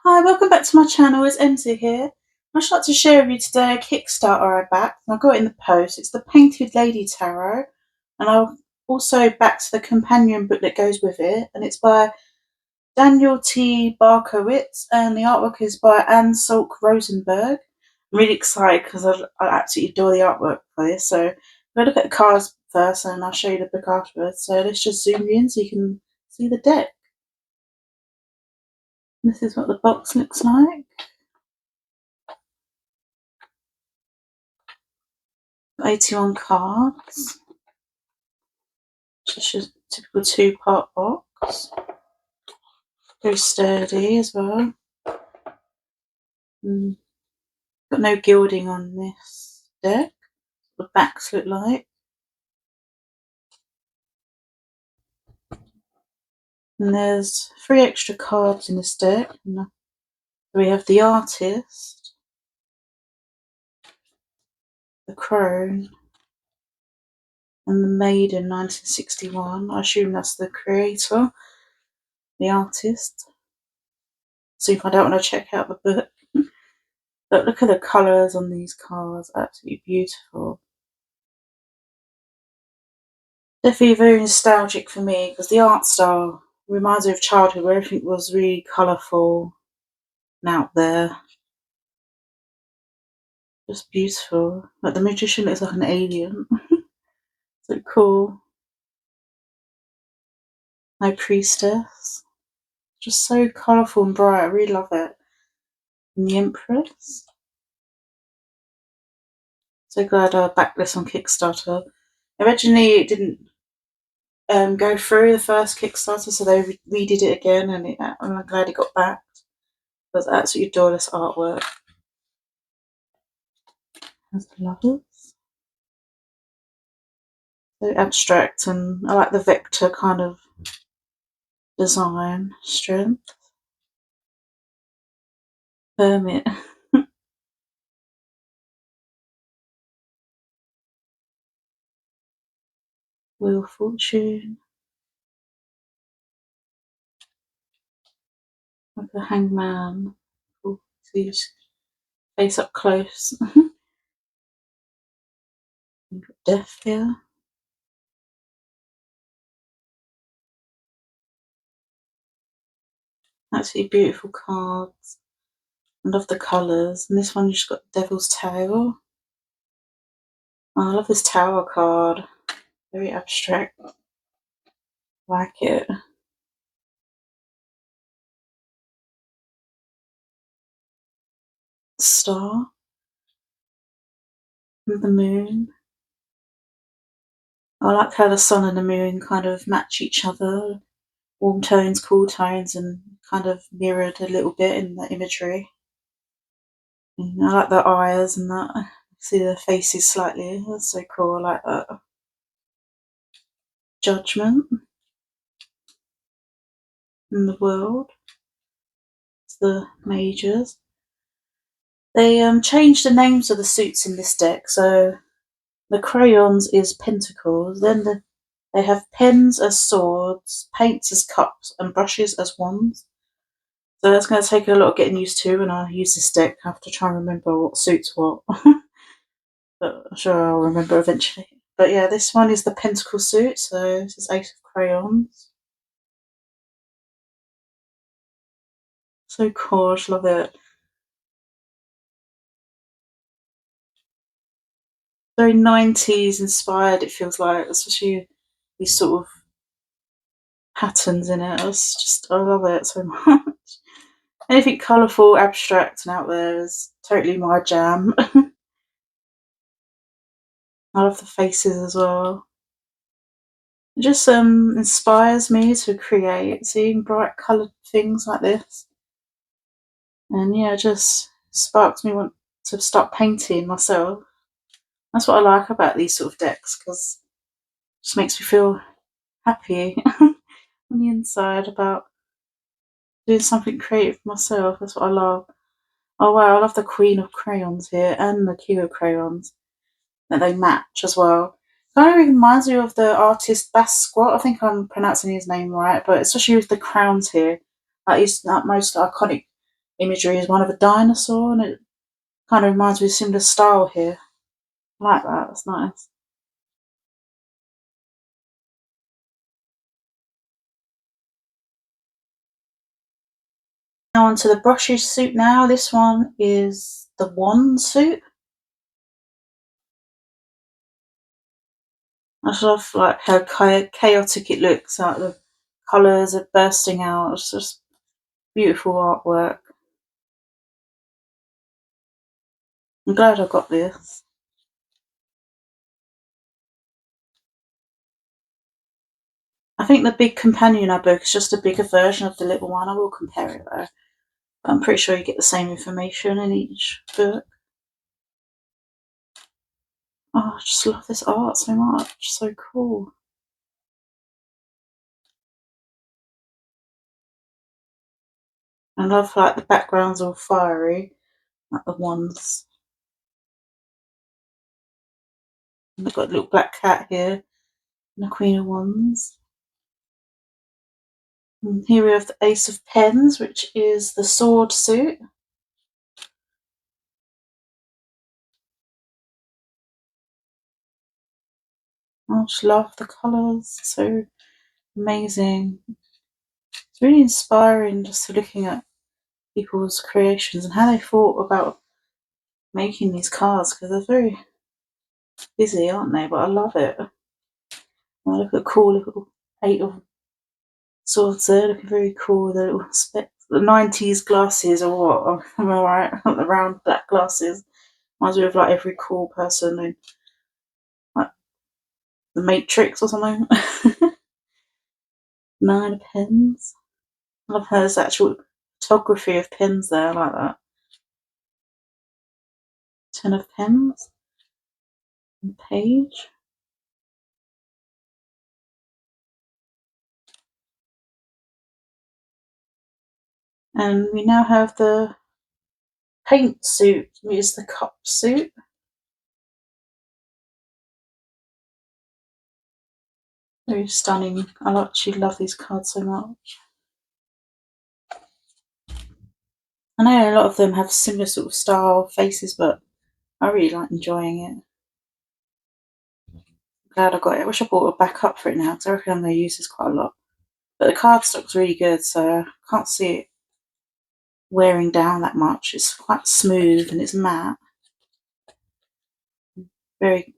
Hi, welcome back to my channel. It's Emzy here. I'd just like to share with you today a Kickstarter I backed. I got it in the post. It's the Painted Lady Tarot, and I'll also backed the companion book that goes with it. And it's by Daniel T. Barkowitz, and the artwork is by Salk Rosenberg. I'm really excited because I absolutely adore the artwork for this. So I'm going to look at the cards first, and I'll show you the book afterwards. So let's just zoom in so you can see the deck. This is what the box looks like. 81 cards. Just a typical two-part box. Very sturdy as well. Got no gilding on this deck. What the backs look like. And there's 3 extra cards in this deck. And we have the Artist, the Crone, and the Maiden 1961. I assume that's the creator, the artist. See if I don't want to check out the book. But look at the colours on these cards, absolutely beautiful. Definitely very nostalgic for me because the art style reminds me of childhood where everything was really colourful and out there. Just beautiful. Like the magician looks like an alien. So cool. No priestess. Just so colourful and bright. I really love it. And the Empress. So glad I backed this on Kickstarter. Originally it didn't go through the first Kickstarter, so they redid it again, and I'm glad it got backed. Because I absolutely adore this artwork. There's the Lovers. So abstract, and I like the vector kind of design. Strength. Hermit. Wheel of Fortune. Like the Hangman. Cool. See his face up close. Death here. Absolutely beautiful cards. I love the colours. And this one just got Devil's Tail. Oh, I love this Tower card. Very abstract. Like it. Star. And the moon. I like how the sun and the moon kind of match each other. Warm tones, cool tones, and kind of mirrored a little bit in the imagery. And I like the eyes and that. See the faces slightly. That's so cool. I like that. Judgment. In the World. It's the Majors. They changed the names of the suits in this deck. So the crayons is Pentacles. Then they have pens as swords, paints as cups, and brushes as wands. So that's going to take a lot of getting used to when I use this deck. I have to try and remember what suits what. But I'm sure I'll remember eventually. But yeah, this one is the Pentacle suit. So this is Ace of Crayons. So cool. I just love it. Very 90s inspired, it feels like, especially these sort of patterns in it. I love it so much. Anything colourful, abstract, and out there is totally my jam. I love the faces as well. It just inspires me to create, seeing bright coloured things like this. And yeah, it just sparks me want to start painting myself. That's what I like about these sort of decks, because it just makes me feel happy on the inside about doing something creative myself. That's what I love. Oh wow, I love the Queen of Crayons here and the King of Crayons. That they match as well. Kind of reminds me of the artist Basquiat. I think I'm pronouncing his name right, but especially with the crowns here. Like his most iconic imagery is one of a dinosaur, and it kind of reminds me of a similar style here. I like that, that's nice. Now onto the brushes suit now. This one is the wand suit. I just love like how chaotic it looks, like the colours are bursting out. It's just beautiful artwork. I'm glad I got this. I think the big companion book is just a bigger version of the little one. I will compare it though. I'm pretty sure you get the same information in each book. Oh, I just love this art so much. So cool. I love like the background's all fiery, like the wands. And they've got a little black cat here, and the Queen of Wands. And here we have the Ace of Pens, which is the sword suit. I just love the colours, so amazing. It's really inspiring just looking at people's creations and how they thought about making these cards, because they're very busy, aren't they? But I love it. Well, look at the cool little 8 of swords there, looking very cool with the little specs. The 90s glasses or what? Am I right? The round black glasses. Reminds me of like every cool person in like the Matrix or something. 9 of pens. I love how there's actual photography of pens there. I like that. 10 of pens. And page. And we now have the paint suit, which is the cup suit. Very stunning. I actually love these cards so much. I know a lot of them have similar sort of style faces, but I really like enjoying it. I'm glad I got it. I wish I bought a backup for it now, because I reckon I'm going to use this quite a lot. But the cardstock's really good, so I can't see it wearing down that much. It's quite smooth and it's matte. Very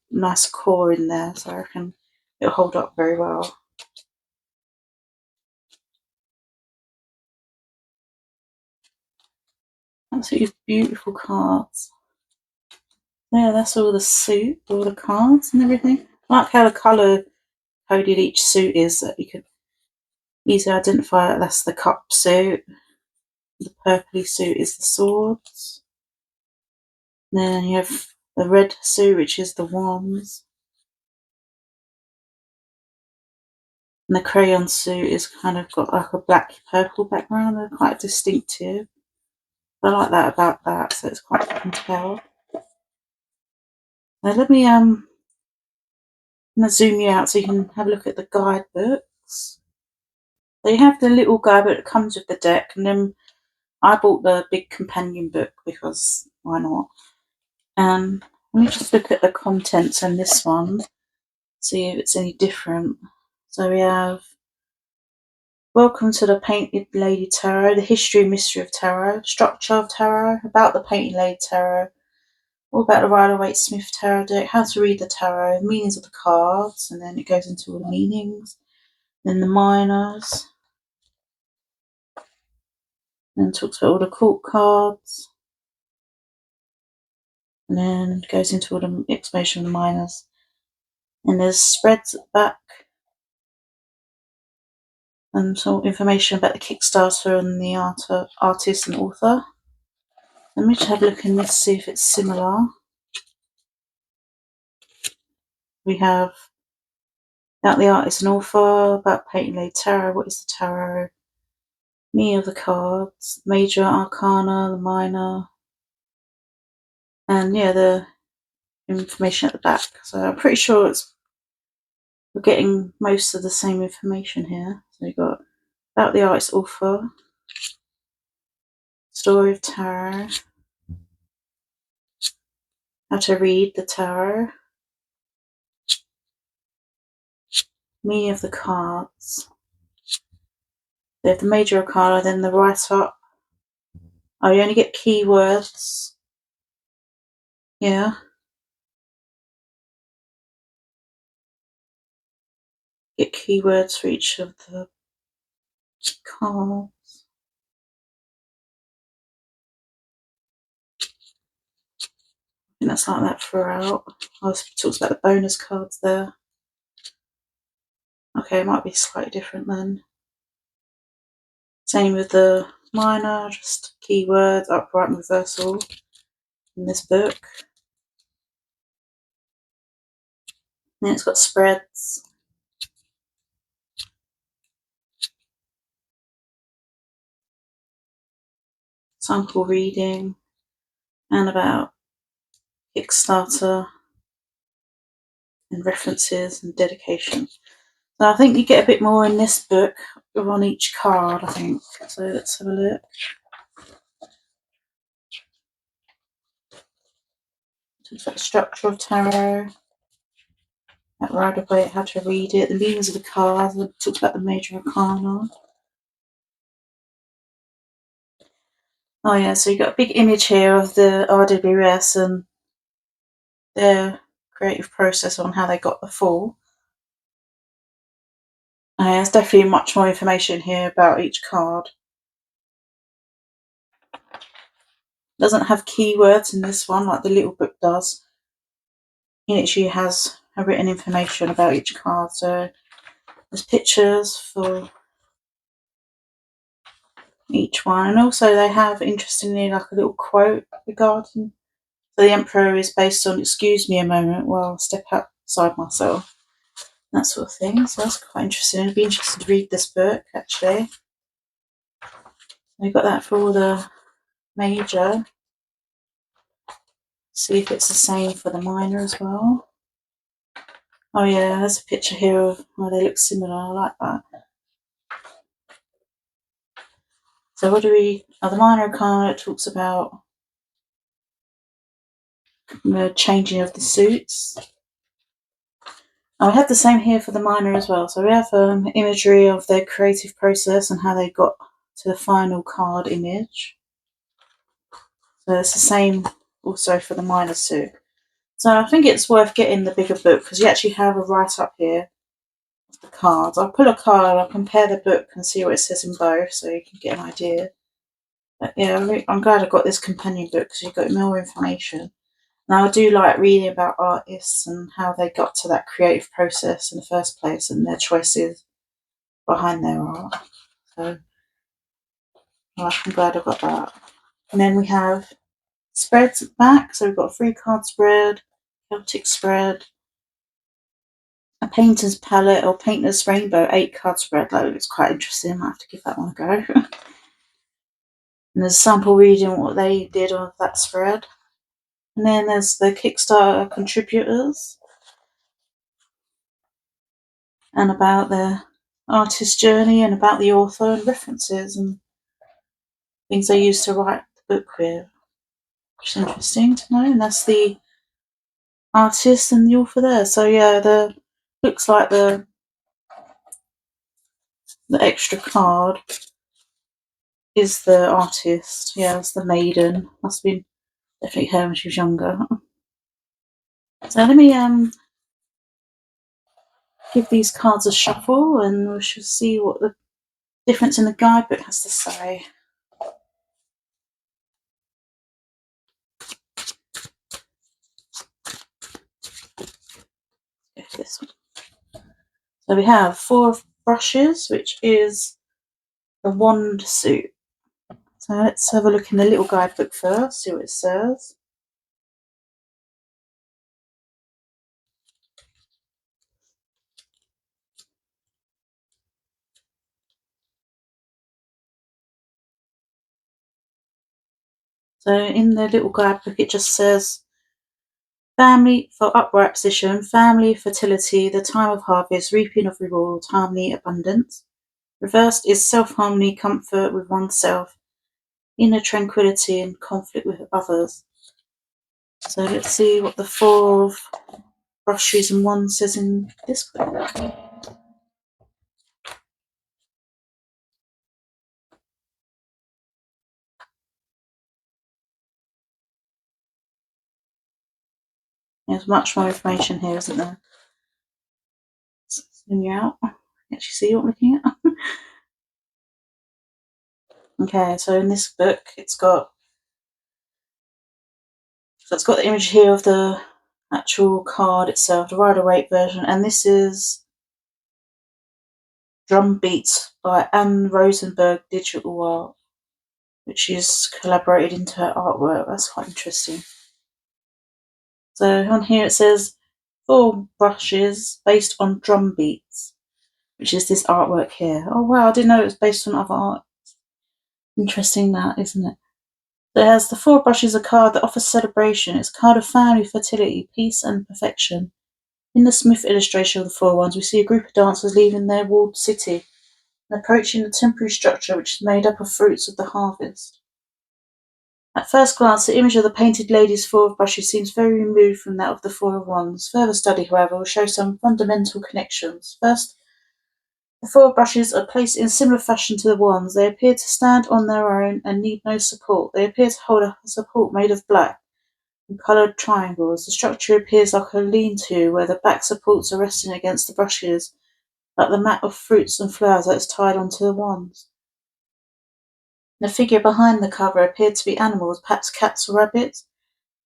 nice core in there, so I reckon it'll hold up very well. Absolutely beautiful cards. Yeah, that's all the suit, all the cards and everything. I like how the colour coded each suit is, that you could easily identify that that's the cup suit. The purpley suit is the swords. And then you have the red suit, which is the wands. And the crayon suit is kind of got like a black purple background. They're quite distinctive. I like that about that, so it's quite fun to tell. Now let me I'm gonna zoom you out so you can have a look at the guidebooks. So you have the little guidebook that comes with the deck, and then I bought the big companion book because why not? And let me just look at the contents in this one, see if it's any different. So we have Welcome to the Painted Lady Tarot, the history and mystery of tarot, structure of tarot, about the Painted Lady Tarot, all about the Rider-Waite-Smith Tarot deck, how to read the tarot, meanings of the cards, and then it goes into all the meanings. Then the minors, then talks about all the court cards, and then goes into all the explanation of the minors. And there's spreads at the back, and some information about the Kickstarter and the artist and author. Let me just have a look in this, see if it's similar. We have about the artist and author, about Painted Lady Tarot, what is the tarot, meaning of the cards, major arcana, the minor, and yeah, the information at the back. So I'm pretty sure we're getting most of the same information here. So we've got about the artist, author, Story of tarot. How to read the tarot. Meaning of the cards. They have the major arcana, then the write-up. Oh, you only get keywords. Yeah. Get keywords for each of the cards. I think that's like that throughout. I talks about the bonus cards there. Okay, it might be slightly different then. Same with the minor, just keywords, upright and reversal in this book. Then it's got spreads. Sample reading. And about Kickstarter. And references and dedication. So I think you get a bit more in this book on each card, I think. So let's have a look. Talks about the structure of tarot, that Rider-Waite, how to read it, the meanings of the cards, it talks about the major arcana. Oh yeah, so you've got a big image here of the RWS and their creative process on how they got the fall. There's definitely much more information here about each card. It doesn't have keywords in this one like the little book does. It actually has a written information about each card. So there's pictures for each one, and also they have, interestingly, like a little quote regarding. So the Emperor is based on "excuse me a moment while I step outside myself," that sort of thing. So that's quite interesting. It'd be interesting to read this book actually. They've got that for all the major. See if it's the same for the minor as well. Oh yeah, there's a picture here of where they look similar. I like that. So what do we? Oh, the minor arcana, it talks about the changing of the suits. I have the same here for the minor as well. So we have imagery of their creative process and how they got to the final card image. So it's the same also for the minor suit. So I think it's worth getting the bigger book because you actually have a write-up here of the cards. I'll pull a card, I'll compare the book and see what it says in both so you can get an idea. But yeah, I'm glad I got this companion book because you've got more information. Now, I do like reading about artists and how they got to that creative process in the first place and their choices behind their art. So I'm glad I got that. And then we have spreads at the back. So we've got a 3-card spread, Celtic spread, a painter's palette or painter's rainbow 8-card spread. That looks quite interesting. I might have to give that one a go. And there's a sample reading what they did on that spread. And then there's the Kickstarter contributors and about their artist journey and about the author and references and things they used to write the book with, which is interesting to know. And that's the artist and the author there. So yeah, the looks like the extra card is the artist. Yeah, it's the maiden. Must have been definitely her when she was younger. So let me give these cards a shuffle and we shall see what the difference in the guidebook has to say. This one. So we have 4 brushes, which is the wand suit. So let's have a look in the little guidebook first, see what it says. So in the little guidebook it just says family for upright position, family, fertility, the time of harvest, reaping of reward, harmony, abundance. Reversed is self-harmony, comfort with oneself, inner tranquility and conflict with others. So let's see what the 4 of brushes and wands says in this book. There's much more information here, isn't there? Zoom you out. Actually see what I'm looking at. Okay, so in this book it's got the image here of the actual card itself, the Rider-Waite version, and this is Drum Beats by Anne Rosenberg Digital Art, which she's collaborated into her artwork. That's quite interesting. So on here it says 4 brushes based on drum beats, which is this artwork here. Oh wow, I didn't know it was based on other art. Interesting that, isn't it? So it has the 4 brushes, a card that offers celebration. It's a card of family, fertility, peace and perfection. In the Smith illustration of the 4 wands, we see a group of dancers leaving their walled city and approaching the temporary structure which is made up of fruits of the harvest. At first glance, the image of the painted lady's 4 of brushes seems very removed from that of the 4 of wands. Further study, however, will show some fundamental connections. First, the 4 brushes are placed in similar fashion to the wands. They appear to stand on their own and need no support. They appear to hold a support made of black and coloured triangles. The structure appears like a lean-to, where the back supports are resting against the brushes, like the mat of fruits and flowers that is tied onto the wands. The figure behind the cover appeared to be animals, perhaps cats or rabbits.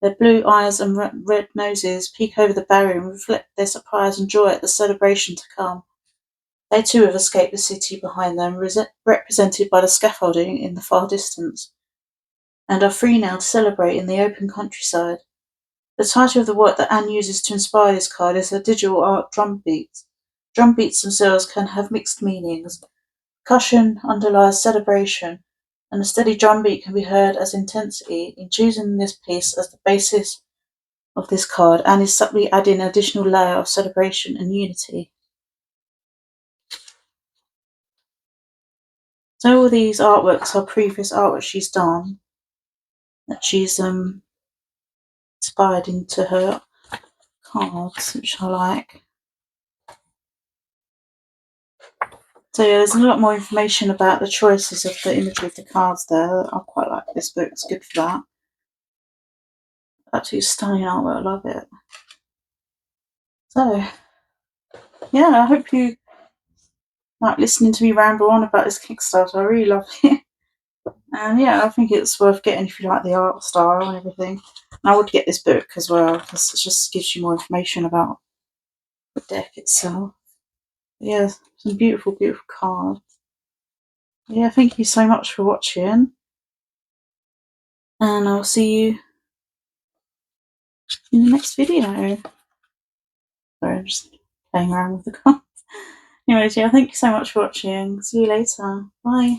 Their blue eyes and red noses peek over the barrier and reflect their surprise and joy at the celebration to come. They too have escaped the city behind them, represented by the scaffolding in the far distance, and are free now to celebrate in the open countryside. The title of the work that Anne uses to inspire this card is her digital art drum beats. Drum beats themselves can have mixed meanings. Percussion underlies celebration, and a steady drum beat can be heard as intensity. In choosing this piece as the basis of this card, Anne is subtly adding an additional layer of celebration and unity. So all these artworks are previous artwork she's done that she's inspired into her cards, which I like. So yeah, there's a lot more information about the choices of the imagery of the cards there. I quite like this book, it's good for that. Absolutely stunning artwork, I love it. So yeah, I hope you like listening to me ramble on about this Kickstarter. I really love it. And yeah, I think it's worth getting if you like the art style and everything. And I would get this book as well, because it just gives you more information about the deck itself. Yeah, some beautiful, beautiful cards. Yeah, thank you so much for watching. And I'll see you in the next video. Sorry, I'm just playing around with the cards. Anyways, yeah, thank you so much for watching. See you later. Bye.